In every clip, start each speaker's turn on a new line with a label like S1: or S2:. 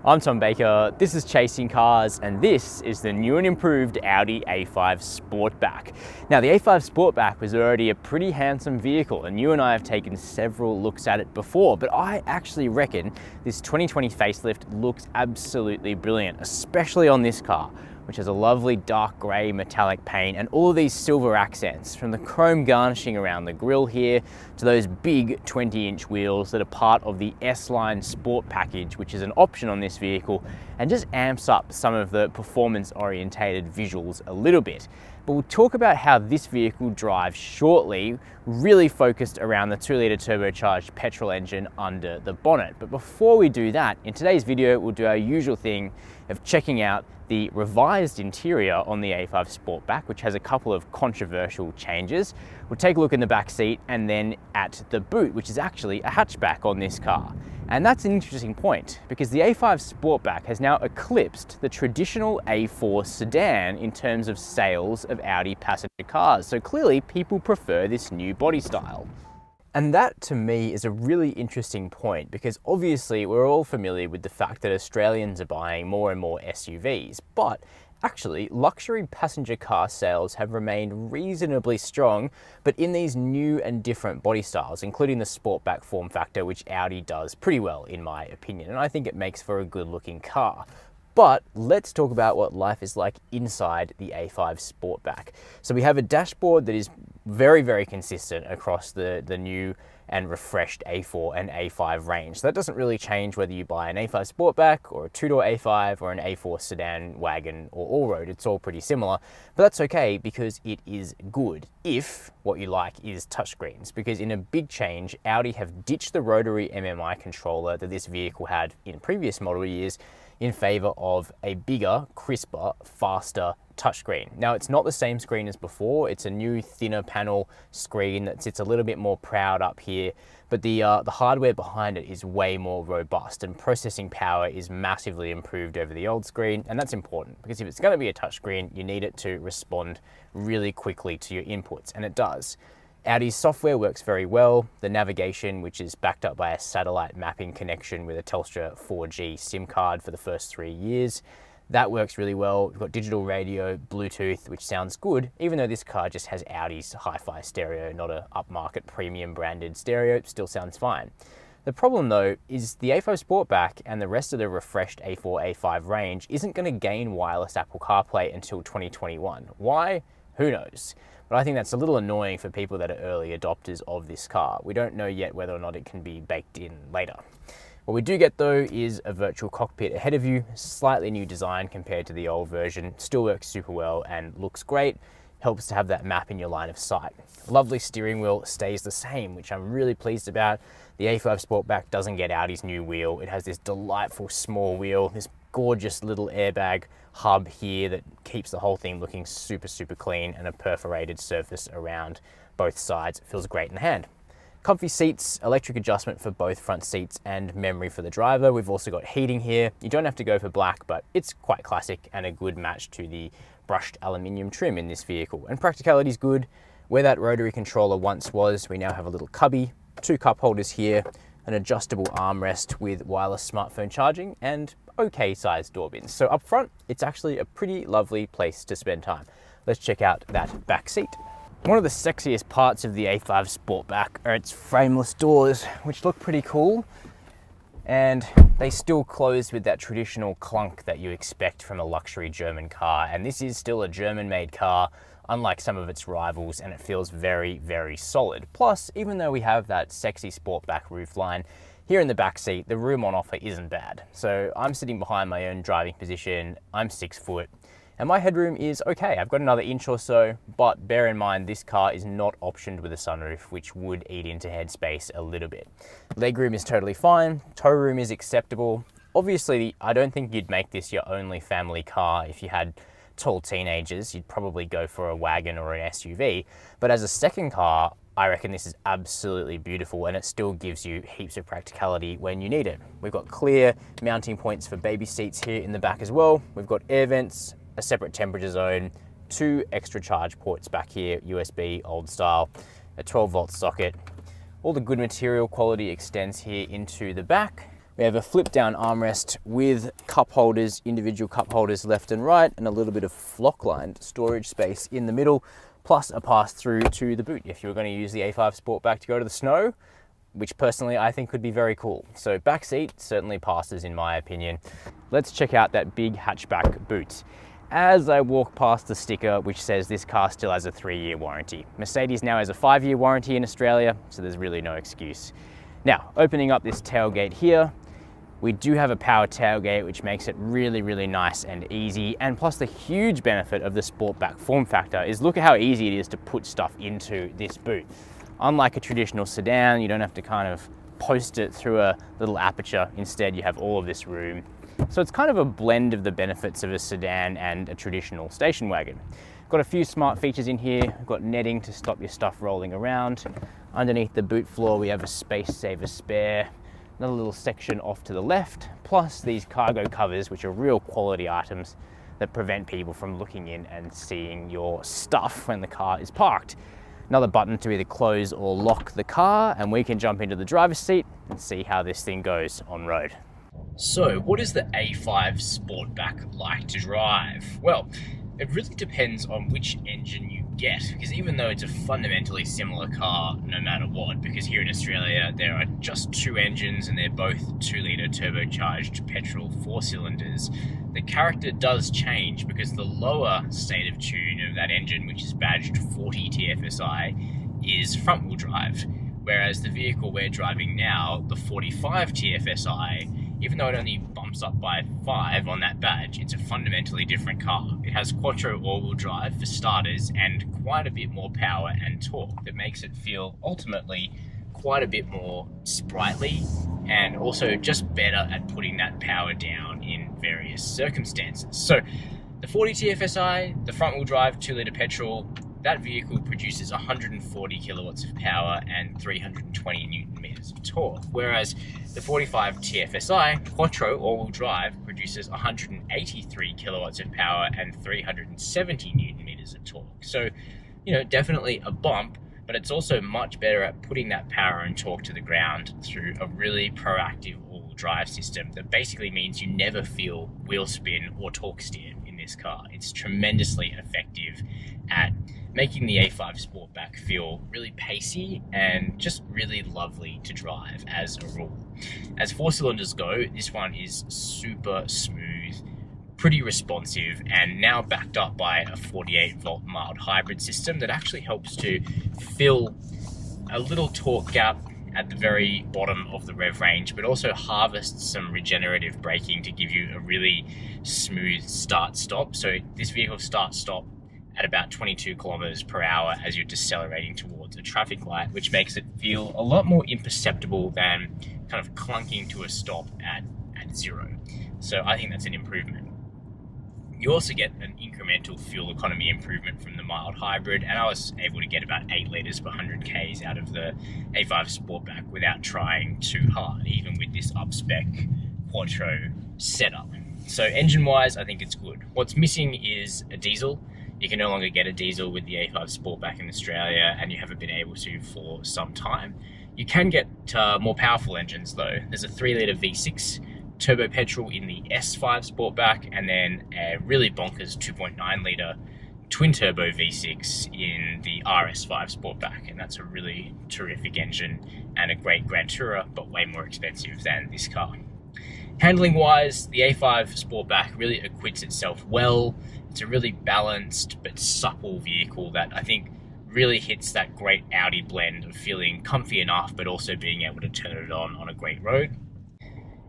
S1: I'm Tom Baker, this is Chasing Cars, and this is the new and improved Audi A5 Sportback. Now the A5 Sportback was already a pretty handsome vehicle, and you and I have taken several looks at it before, but I actually reckon this 2020 facelift looks absolutely brilliant, especially on this car, which has a lovely dark grey metallic paint and all of these silver accents, from the chrome garnishing around the grille here to those big 20-inch wheels that are part of the S-Line Sport package, which is an option on this vehicle and just amps up some of the performance-orientated visuals a little bit. But we'll talk about how this vehicle drives shortly, really focused around the 2-litre turbocharged petrol engine under the bonnet. But before we do that, in today's video, we'll do our usual thing of checking out the revised interior on the A5 Sportback, which has a couple of controversial changes. We'll take a look in the back seat and then at the boot, which is actually a hatchback on this car. And that's an interesting point because the A5 Sportback has now eclipsed the traditional A4 sedan in terms of sales of Audi passenger cars. So clearly people prefer this new body style. And that to me is a really interesting point because obviously we're all familiar with the fact that Australians are buying more and more SUVs, but actually luxury passenger car sales have remained reasonably strong, but in these new and different body styles, including the Sportback form factor, which Audi does pretty well in my opinion, and I think it makes for a good looking car. But let's talk about what life is like inside the A5 Sportback. So we have a dashboard that is very, very consistent across the new and refreshed A4 and A5 range. So that doesn't really change whether you buy an A5 Sportback or a two-door A5 or an A4 sedan, wagon or all-road. It's all pretty similar, but that's okay because it is good if what you like is touchscreens. Because in a big change, Audi have ditched the rotary MMI controller that this vehicle had in previous model years in favor of a bigger, crisper, faster touchscreen. Now, it's not the same screen as before. It's a new, thinner panel screen that sits a little bit more proud up here, but the hardware behind it is way more robust and processing power is massively improved over the old screen, and that's important because if it's going to be a touchscreen, you need it to respond really quickly to your inputs, and it does. Audi's software works very well. The navigation, which is backed up by a satellite mapping connection with a Telstra 4G SIM card for the first 3 years, that works really well. We've got digital radio, Bluetooth, which sounds good, even though this car just has Audi's hi-fi stereo, not a upmarket premium branded stereo. It still sounds fine. The problem though is the A5 Sportback and the rest of the refreshed A4, A5 range isn't going to gain wireless Apple CarPlay until 2021. Why? Who knows? But I think that's a little annoying for people that are early adopters of this car. We don't know yet whether or not it can be baked in later. What we do get though is a virtual cockpit ahead of you, slightly new design compared to the old version, still works super well and looks great, helps to have that map in your line of sight. Lovely steering wheel stays the same, which I'm really pleased about. The A5 Sportback doesn't get Audi's new wheel. It has this delightful small wheel, this gorgeous little airbag hub here that keeps the whole thing looking super, super clean, and a perforated surface around both sides. It feels great in the hand. Comfy seats, electric adjustment for both front seats and memory for the driver. We've also got heating here. You don't have to go for black, but it's quite classic and a good match to the brushed aluminium trim in this vehicle. And practicality is good. Where that rotary controller once was, we now have a little cubby, 2 cup holders here, an adjustable armrest with wireless smartphone charging, and okay sized door bins. So up front, it's actually a pretty lovely place to spend time. Let's check out that back seat. One of the sexiest parts of the A5 Sportback are its frameless doors, which look pretty cool, and they still close with that traditional clunk that you expect from a luxury German car. And this is still a German-made car, unlike some of its rivals, and it feels very, very solid. Plus, even though we have that sexy Sportback roofline, here in the back seat, the room on offer isn't bad. So I'm sitting behind my own driving position, I'm 6 foot, and my headroom is okay. I've got another inch or so, but bear in mind this car is not optioned with a sunroof, which would eat into headspace a little bit. Legroom is totally fine, tow room is acceptable. Obviously, I don't think you'd make this your only family car. If you had tall teenagers, you'd probably go for a wagon or an SUV, but as a second car, I reckon this is absolutely beautiful, and it still gives you heaps of practicality when you need it. We've got clear mounting points for baby seats here in the back as well. We've got air vents, a separate temperature zone, 2 extra charge ports back here, USB old style, a 12-volt socket. All the good material quality extends here into the back. We have a flip down armrest with cup holders, individual cup holders left and right, and a little bit of flock lined storage space in the middle, plus a pass through to the boot if you were going to use the A5 Sportback to go to the snow, which personally I think could be very cool. So back seat certainly passes in my opinion. Let's check out that big hatchback boot. As I walk past the sticker which says this car still has a 3-year warranty. Mercedes now has a 5-year warranty in Australia, so there's really no excuse. Now, opening up this tailgate here, we do have a power tailgate, which makes it really, really nice and easy. And plus the huge benefit of the Sportback form factor is look at how easy it is to put stuff into this boot. Unlike a traditional sedan, you don't have to kind of post it through a little aperture. Instead, you have all of this room. So it's kind of a blend of the benefits of a sedan and a traditional station wagon. Got a few smart features in here. We've got netting to stop your stuff rolling around. Underneath the boot floor, we have a space saver spare. Another little section off to the left, plus these cargo covers, which are real quality items that prevent people from looking in and seeing your stuff when the car is parked. Another button to either close or lock the car, and we can jump into the driver's seat and see how this thing goes on road. So what is the A5 Sportback like to drive? Well, it really depends on which engine you get, because even though it's a fundamentally similar car no matter what, because here in Australia there are just 2 engines and they're both 2-litre turbocharged petrol 4-cylinders, the character does change because the lower state of tune of that engine, which is badged 40 TFSI, is front-wheel drive, whereas the vehicle we're driving now, the 45 TFSI, even though it only bumps up by 5 on that badge, it's a fundamentally different car. It has quattro all-wheel drive for starters and quite a bit more power and torque that makes it feel ultimately quite a bit more sprightly and also just better at putting that power down in various circumstances. So the 40 TFSI, the front-wheel drive 2-litre petrol, that vehicle produces 140 kilowatts of power and 320 newton meters of torque, whereas the 45 TFSI Quattro all-wheel drive produces 183 kilowatts of power and 370 newton meters of torque. So, you know, definitely a bump, but it's also much better at putting that power and torque to the ground through a really proactive all-wheel drive system that basically means you never feel wheel spin or torque steer in this car. It's tremendously effective at making the A5 Sportback feel really pacey and just really lovely to drive as a rule. As 4-cylinders go, this one is super smooth, pretty responsive, and now backed up by a 48-volt mild hybrid system that actually helps to fill a little torque gap at the very bottom of the rev range, but also harvests some regenerative braking to give you a really smooth start-stop. So this vehicle starts-stop at about 22 kilometers per hour as you're decelerating towards a traffic light, which makes it feel a lot more imperceptible than kind of clunking to a stop at 0. So I think that's an improvement. You also get an incremental fuel economy improvement from the mild hybrid, and I was able to get about 8 litres per 100 Ks out of the A5 Sportback without trying too hard, even with this up-spec Quattro setup. So engine-wise, I think it's good. What's missing is a diesel. You can no longer get a diesel with the A5 Sportback in Australia, and you haven't been able to for some time. You can get more powerful engines though. There's a 3-litre V6 turbo petrol in the S5 Sportback, and then a really bonkers 2.9-litre twin turbo V6 in the RS5 Sportback, and that's a really terrific engine and a great Grand Tourer, but way more expensive than this car. Handling wise, the A5 Sportback really acquits itself well. It's a really balanced but supple vehicle that I think really hits that great Audi blend of feeling comfy enough but also being able to turn it on a great road.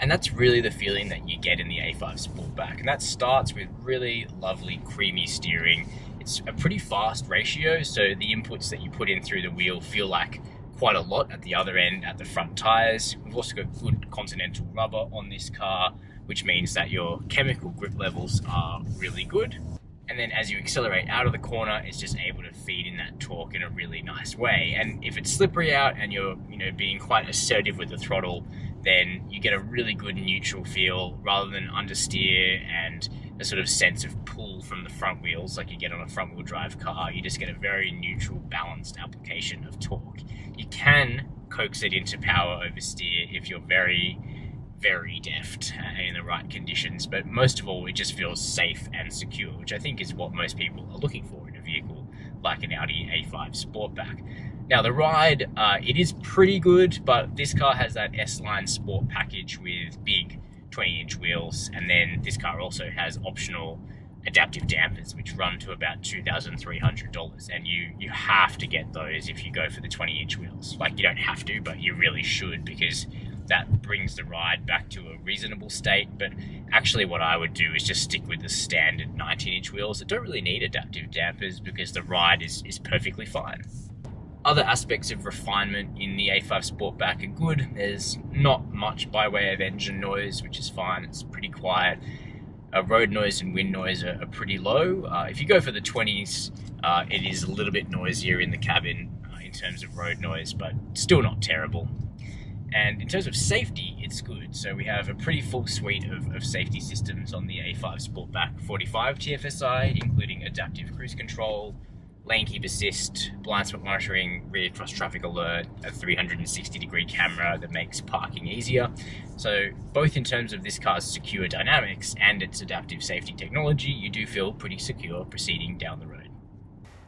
S1: And that's really the feeling that you get in the A5 Sportback, and that starts with really lovely creamy steering. It's a pretty fast ratio, so the inputs that you put in through the wheel feel like quite a lot at the other end at the front tyres. We've also got good Continental rubber on this car, which means that your chemical grip levels are really good. And then as you accelerate out of the corner, it's just able to feed in that torque in a really nice way. And if it's slippery out and you're being quite assertive with the throttle, then you get a really good neutral feel rather than understeer and a sort of sense of pull from the front wheels like you get on a front wheel drive car. You just get a very neutral, balanced application of torque. You can coax it into power oversteer if you're very, very deft in the right conditions, but most of all, it just feels safe and secure, which I think is what most people are looking for in a vehicle like an Audi A5 Sportback. Now the ride, it is pretty good, but this car has that S-Line Sport package with big 20-inch wheels, and then this car also has optional adaptive dampers, which run to about $2,300, and you have to get those if you go for the 20-inch wheels. Like, you don't have to, but you really should, because that brings the ride back to a reasonable state. But actually what I would do is just stick with the standard 19-inch wheels that don't really need adaptive dampers, because the ride is perfectly fine. Other aspects of refinement in the A5 Sportback are good. There's not much by way of engine noise, which is fine. It's pretty quiet. Road noise and wind noise are pretty low. If you go for the 20s, it is a little bit noisier in the cabin in terms of road noise, but still not terrible. And in terms of safety, it's good. So we have a pretty full suite of safety systems on the A5 Sportback 45 TFSI, including adaptive cruise control, lane keep assist, blind spot monitoring, rear cross traffic alert, a 360-degree camera that makes parking easier. So both in terms of this car's secure dynamics and its adaptive safety technology, you do feel pretty secure proceeding down the road.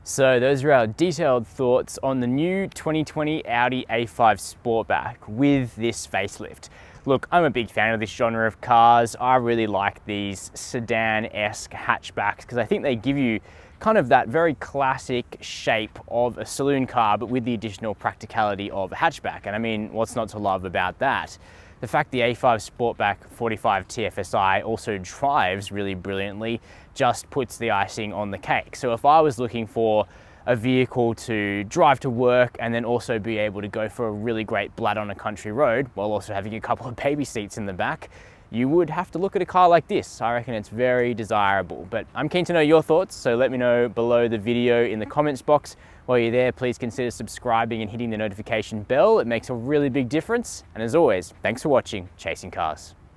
S1: So those are our detailed thoughts on the new 2020 Audi A5 Sportback with this facelift. Look, I'm a big fan of this genre of cars. I really like these sedan-esque hatchbacks because I think they give you kind of that very classic shape of a saloon car, but with the additional practicality of a hatchback. And I mean, what's not to love about that? The fact the A5 Sportback 45 TFSI also drives really brilliantly just puts the icing on the cake. So if I was looking for a vehicle to drive to work and then also be able to go for a really great blad on a country road while also having a couple of baby seats in the back, you would have to look at a car like this. I reckon it's very desirable. But I'm keen to know your thoughts, so let me know below the video in the comments box. While you're there, please consider subscribing and hitting the notification bell. It makes a really big difference. And as always, thanks for watching Chasing Cars.